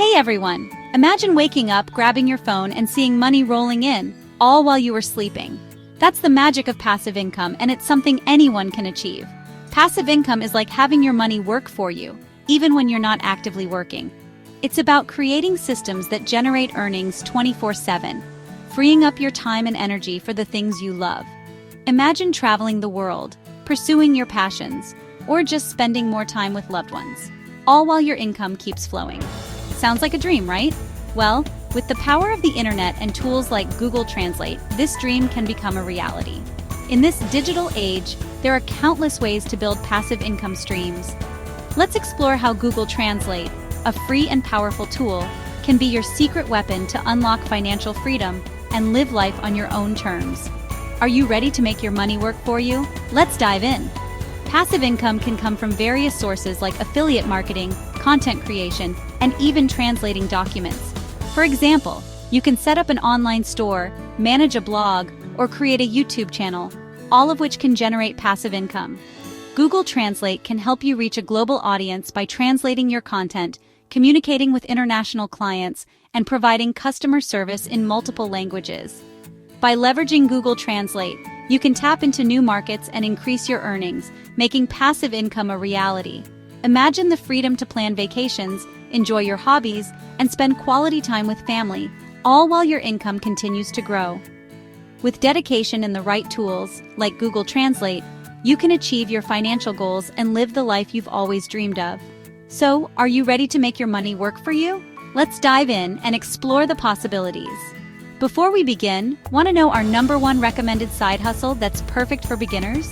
Hey everyone! Imagine waking up, grabbing your phone, and seeing money rolling in, all while you were sleeping. That's the magic of passive income, and it's something anyone can achieve. Passive income is like having your money work for you, even when you're not actively working. It's about creating systems that generate earnings 24/7, freeing up your time and energy for the things you love. Imagine traveling the world, pursuing your passions, or just spending more time with loved ones, all while your income keeps flowing. Sounds like a dream, right? Well, with the power of the internet and tools like Google Translate, this dream can become a reality. In this digital age, there are countless ways to build passive income streams. Let's explore how Google Translate, a free and powerful tool, can be your secret weapon to unlock financial freedom and live life on your own terms. Are you ready to make your money work for you? Let's dive in. Passive income can come from various sources like affiliate marketing, content creation, and even translating documents. For example, you can set up an online store, manage a blog, or create a YouTube channel, all of which can generate passive income. Google Translate can help you reach a global audience by translating your content, communicating with international clients, and providing customer service in multiple languages. By leveraging Google Translate, you can tap into new markets and increase your earnings, making passive income a reality. Imagine the freedom to plan vacations, enjoy your hobbies, and spend quality time with family, all while your income continues to grow. With dedication and the right tools, like Google Translate, you can achieve your financial goals and live the life you've always dreamed of. So, are you ready to make your money work for you? Let's dive in and explore the possibilities. Before we begin, want to know our #1 recommended side hustle that's perfect for beginners?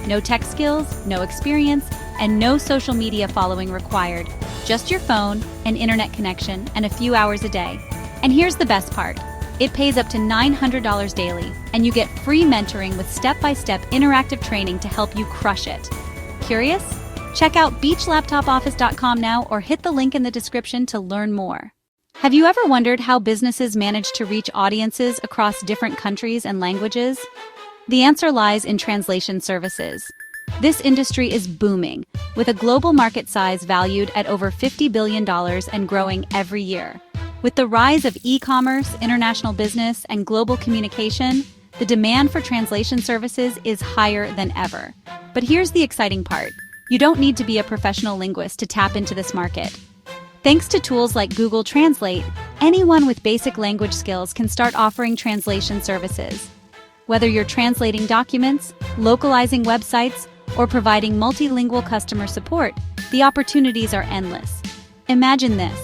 No tech skills, no experience, and no social media following required. Just your phone, an internet connection, and a few hours a day. And here's the best part. It pays up to $900 daily, and you get free mentoring with step-by-step interactive training to help you crush it. Curious? Check out beachlaptopoffice.com now or hit the link in the description to learn more. Have you ever wondered how businesses manage to reach audiences across different countries and languages? The answer lies in translation services. This industry is booming, with a global market size valued at over $50 billion and growing every year. With the rise of e-commerce, international business, and global communication, the demand for translation services is higher than ever. But here's the exciting part. You don't need to be a professional linguist to tap into this market. Thanks to tools like Google Translate, anyone with basic language skills can start offering translation services. Whether you're translating documents, localizing websites, or providing multilingual customer support, the opportunities are endless. Imagine this.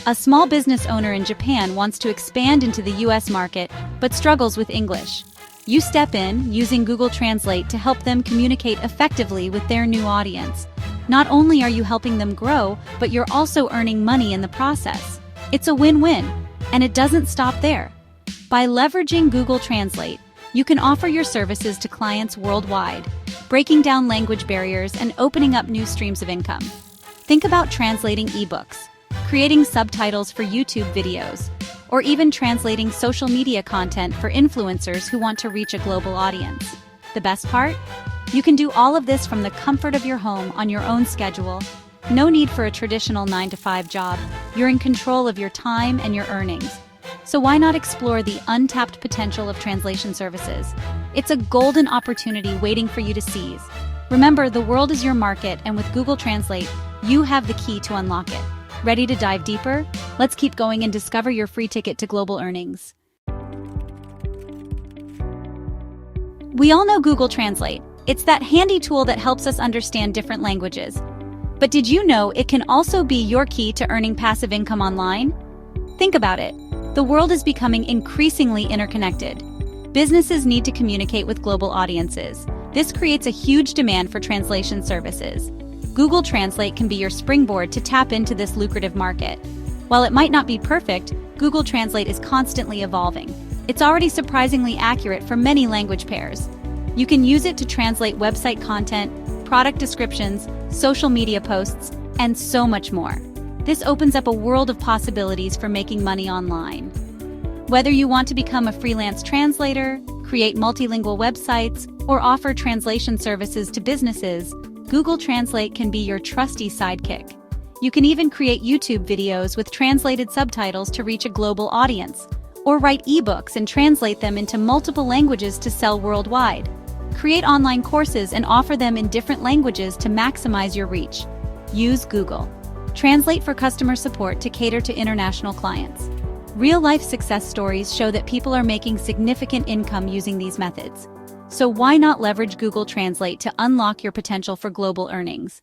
A small business owner in Japan wants to expand into the US market, but struggles with English. You step in, using Google Translate to help them communicate effectively with their new audience. Not only are you helping them grow, but you're also earning money in the process. It's a win-win, and it doesn't stop there. By leveraging Google Translate, you can offer your services to clients worldwide, breaking down language barriers and opening up new streams of income. Think about translating ebooks, creating subtitles for YouTube videos, or even translating social media content for influencers who want to reach a global audience. The best part? You can do all of this from the comfort of your home on your own schedule. No need for a traditional 9-to-5 job. You're in control of your time and your earnings. So why not explore the untapped potential of translation services? It's a golden opportunity waiting for you to seize. Remember, the world is your market, and with Google Translate, you have the key to unlock it. Ready to dive deeper? Let's keep going and discover your free ticket to global earnings. We all know Google Translate. It's that handy tool that helps us understand different languages. But did you know it can also be your key to earning passive income online? Think about it. The world is becoming increasingly interconnected. Businesses need to communicate with global audiences. This creates a huge demand for translation services. Google Translate can be your springboard to tap into this lucrative market. While it might not be perfect, Google Translate is constantly evolving. It's already surprisingly accurate for many language pairs. You can use it to translate website content, product descriptions, social media posts, and so much more. This opens up a world of possibilities for making money online. Whether you want to become a freelance translator, create multilingual websites, or offer translation services to businesses, Google Translate can be your trusty sidekick. You can even create YouTube videos with translated subtitles to reach a global audience, or write ebooks and translate them into multiple languages to sell worldwide. Create online courses and offer them in different languages to maximize your reach. Use Google Translate for customer support to cater to international clients. Real-life success stories show that people are making significant income using these methods. So why not leverage Google Translate to unlock your potential for global earnings?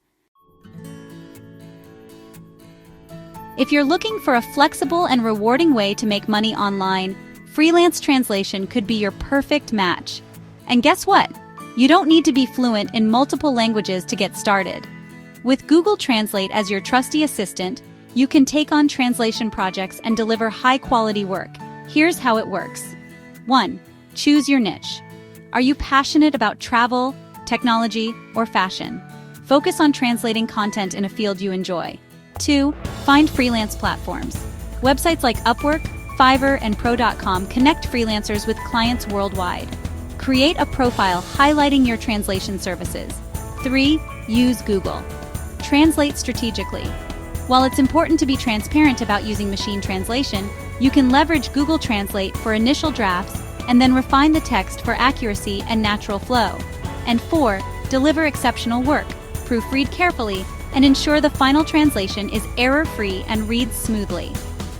If you're looking for a flexible and rewarding way to make money online, freelance translation could be your perfect match. And guess what? You don't need to be fluent in multiple languages to get started. With Google Translate as your trusty assistant, you can take on translation projects and deliver high-quality work. Here's how it works. 1. Choose your niche. Are you passionate about travel, technology, or fashion? Focus on translating content in a field you enjoy. 2. Find freelance platforms. Websites like Upwork, Fiverr, and Pro.com connect freelancers with clients worldwide. Create a profile highlighting your translation services. 3. Use Google Translate strategically. While it's important to be transparent about using machine translation, you can leverage Google Translate for initial drafts and then refine the text for accuracy and natural flow. And 4. Deliver exceptional work. Proofread carefully and ensure the final translation is error-free and reads smoothly.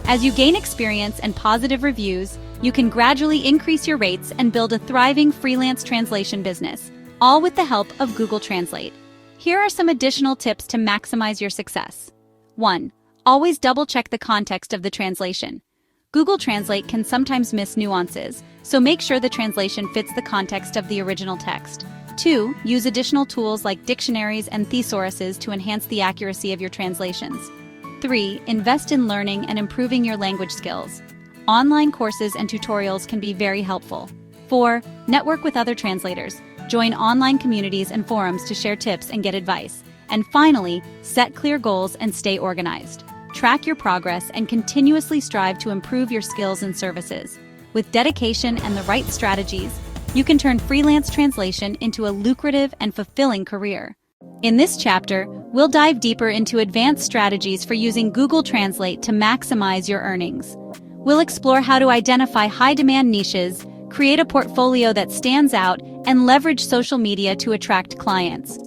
As you gain experience and positive reviews, you can gradually increase your rates and build a thriving freelance translation business, all with the help of Google Translate. Here are some additional tips to maximize your success. 1. Always double-check the context of the translation. Google Translate can sometimes miss nuances, so make sure the translation fits the context of the original text. 2. Use additional tools like dictionaries and thesauruses to enhance the accuracy of your translations. 3. Invest in learning and improving your language skills. Online courses and tutorials can be very helpful. 4. Network with other translators. Join online communities and forums to share tips and get advice. And finally, set clear goals and stay organized. Track your progress and continuously strive to improve your skills and services. With dedication and the right strategies, you can turn freelance translation into a lucrative and fulfilling career. In this chapter, we'll dive deeper into advanced strategies for using Google Translate to maximize your earnings. We'll explore how to identify high-demand niches, create a portfolio that stands out, and leverage social media to attract clients.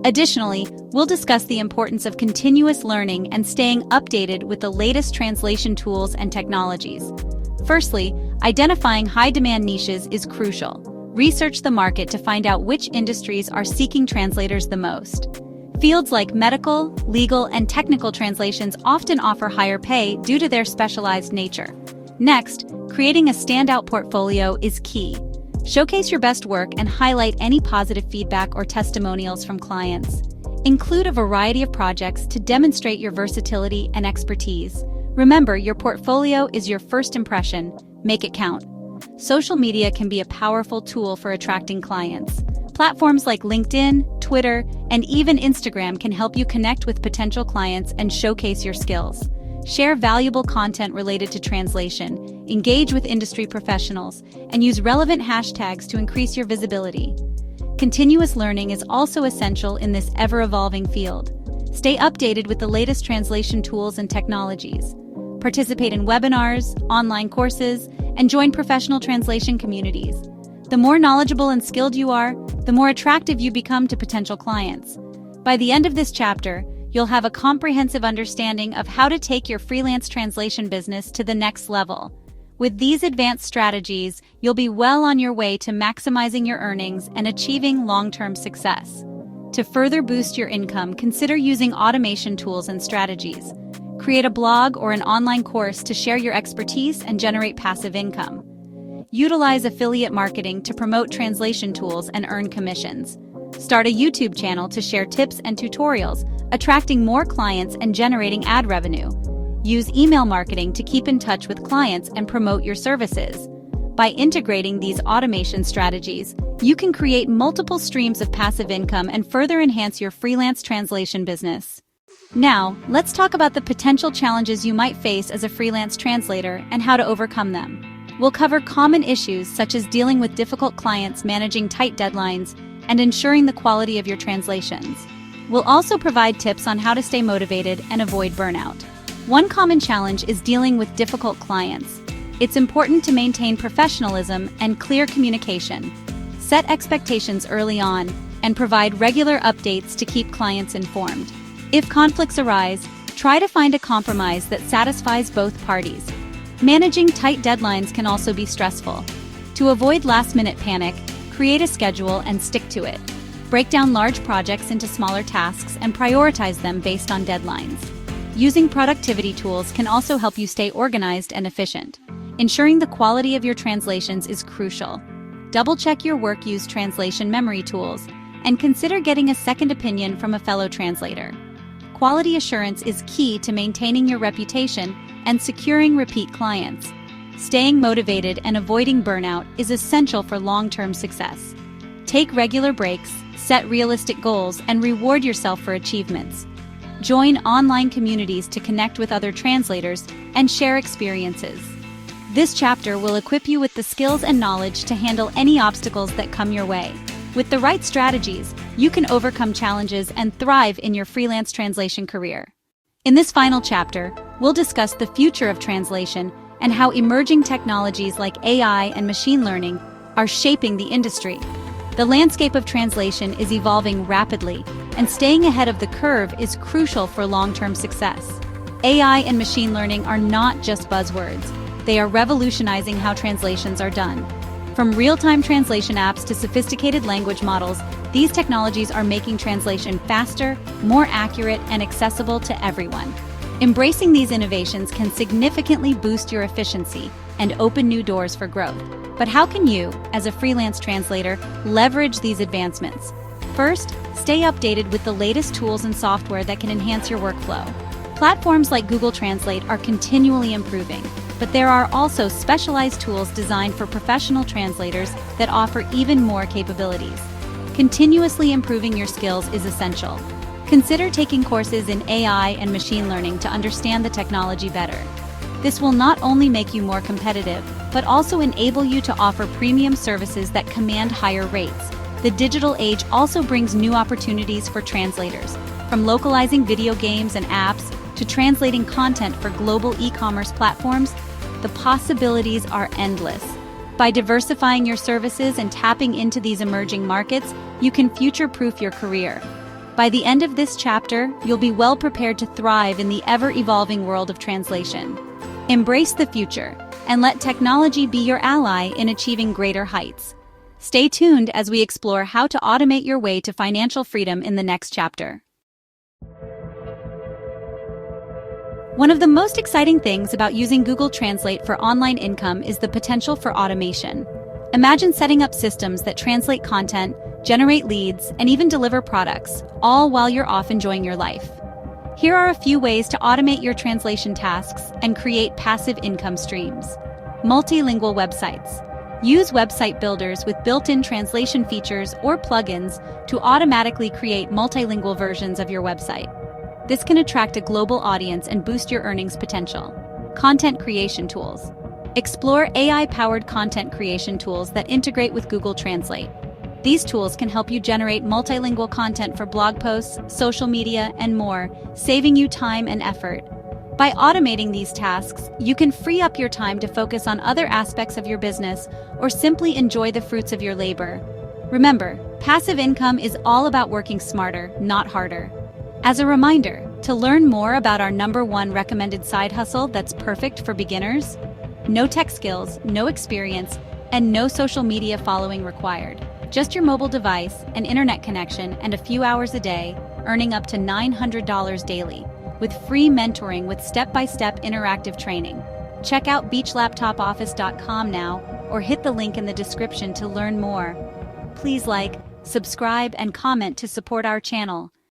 Additionally, we'll discuss the importance of continuous learning and staying updated with the latest translation tools and technologies. Firstly, identifying high-demand niches is crucial. Research the market to find out which industries are seeking translators the most. Fields like medical, legal, and technical translations often offer higher pay due to their specialized nature. Next, creating a standout portfolio is key. Showcase your best work and highlight any positive feedback or testimonials from clients. Include a variety of projects to demonstrate your versatility and expertise. Remember, your portfolio is your first impression. Make it count. Social media can be a powerful tool for attracting clients. Platforms like LinkedIn, Twitter, and even Instagram can help you connect with potential clients and showcase your skills. Share valuable content related to translation, engage with industry professionals, and use relevant hashtags to increase your visibility. Continuous learning is also essential in this ever-evolving field. Stay updated with the latest translation tools and technologies. Participate in webinars, online courses, and join professional translation communities. The more knowledgeable and skilled you are, the more attractive you become to potential clients. By the end of this chapter, you'll have a comprehensive understanding of how to take your freelance translation business to the next level. With these advanced strategies, you'll be well on your way to maximizing your earnings and achieving long-term success. To further boost your income, consider using automation tools and strategies. Create a blog or an online course to share your expertise and generate passive income. Utilize affiliate marketing to promote translation tools and earn commissions. Start a YouTube channel to share tips and tutorials, attracting more clients and generating ad revenue. Use email marketing to keep in touch with clients and promote your services. By integrating these automation strategies, you can create multiple streams of passive income and further enhance your freelance translation business. Now, let's talk about the potential challenges you might face as a freelance translator and how to overcome them. We'll cover common issues such as dealing with difficult clients, managing tight deadlines, and ensuring the quality of your translations. We'll also provide tips on how to stay motivated and avoid burnout. One common challenge is dealing with difficult clients. It's important to maintain professionalism and clear communication. Set expectations early on and provide regular updates to keep clients informed. If conflicts arise, try to find a compromise that satisfies both parties. Managing tight deadlines can also be stressful. To avoid last-minute panic, create a schedule and stick to it. Break down large projects into smaller tasks and prioritize them based on deadlines. Using productivity tools can also help you stay organized and efficient. Ensuring the quality of your translations is crucial. Double-check your work-use translation memory tools and consider getting a second opinion from a fellow translator. Quality assurance is key to maintaining your reputation and securing repeat clients. Staying motivated and avoiding burnout is essential for long-term success. Take regular breaks, set realistic goals, and reward yourself for achievements. Join online communities to connect with other translators and share experiences. This chapter will equip you with the skills and knowledge to handle any obstacles that come your way. With the right strategies, you can overcome challenges and thrive in your freelance translation career. In this final chapter, we'll discuss the future of translation and how emerging technologies like AI and machine learning are shaping the industry. The landscape of translation is evolving rapidly, and staying ahead of the curve is crucial for long-term success. AI and machine learning are not just buzzwords. They are revolutionizing how translations are done. From real-time translation apps to sophisticated language models, these technologies are making translation faster, more accurate, and accessible to everyone. Embracing these innovations can significantly boost your efficiency and open new doors for growth. But how can you, as a freelance translator, leverage these advancements? First, stay updated with the latest tools and software that can enhance your workflow. Platforms like Google Translate are continually improving, but there are also specialized tools designed for professional translators that offer even more capabilities. Continuously improving your skills is essential. Consider taking courses in AI and machine learning to understand the technology better. This will not only make you more competitive, but also enable you to offer premium services that command higher rates. The digital age also brings new opportunities for translators, from localizing video games and apps to translating content for global e-commerce platforms. The possibilities are endless. By diversifying your services and tapping into these emerging markets, you can future-proof your career. By the end of this chapter, you'll be well prepared to thrive in the ever-evolving world of translation. Embrace the future, and let technology be your ally in achieving greater heights. Stay tuned as we explore how to automate your way to financial freedom in the next chapter. One of the most exciting things about using Google Translate for online income is the potential for automation. Imagine setting up systems that translate content, generate leads, and even deliver products, all while you're off enjoying your life. Here are a few ways to automate your translation tasks and create passive income streams. Multilingual websites. Use website builders with built-in translation features or plugins to automatically create multilingual versions of your website. This can attract a global audience and boost your earnings potential. Content creation tools. Explore AI-powered content creation tools that integrate with Google Translate. These tools can help you generate multilingual content for blog posts, social media, and more, saving you time and effort. By automating these tasks, you can free up your time to focus on other aspects of your business or simply enjoy the fruits of your labor. Remember, passive income is all about working smarter, not harder. As a reminder, to learn more about our #1 recommended side hustle that's perfect for beginners, no tech skills, no experience, and no social media following required. Just your mobile device, an internet connection, and a few hours a day, earning up to $900 daily, with free mentoring with step-by-step interactive training. Check out beachlaptopoffice.com now, or hit the link in the description to learn more. Please like, subscribe, and comment to support our channel.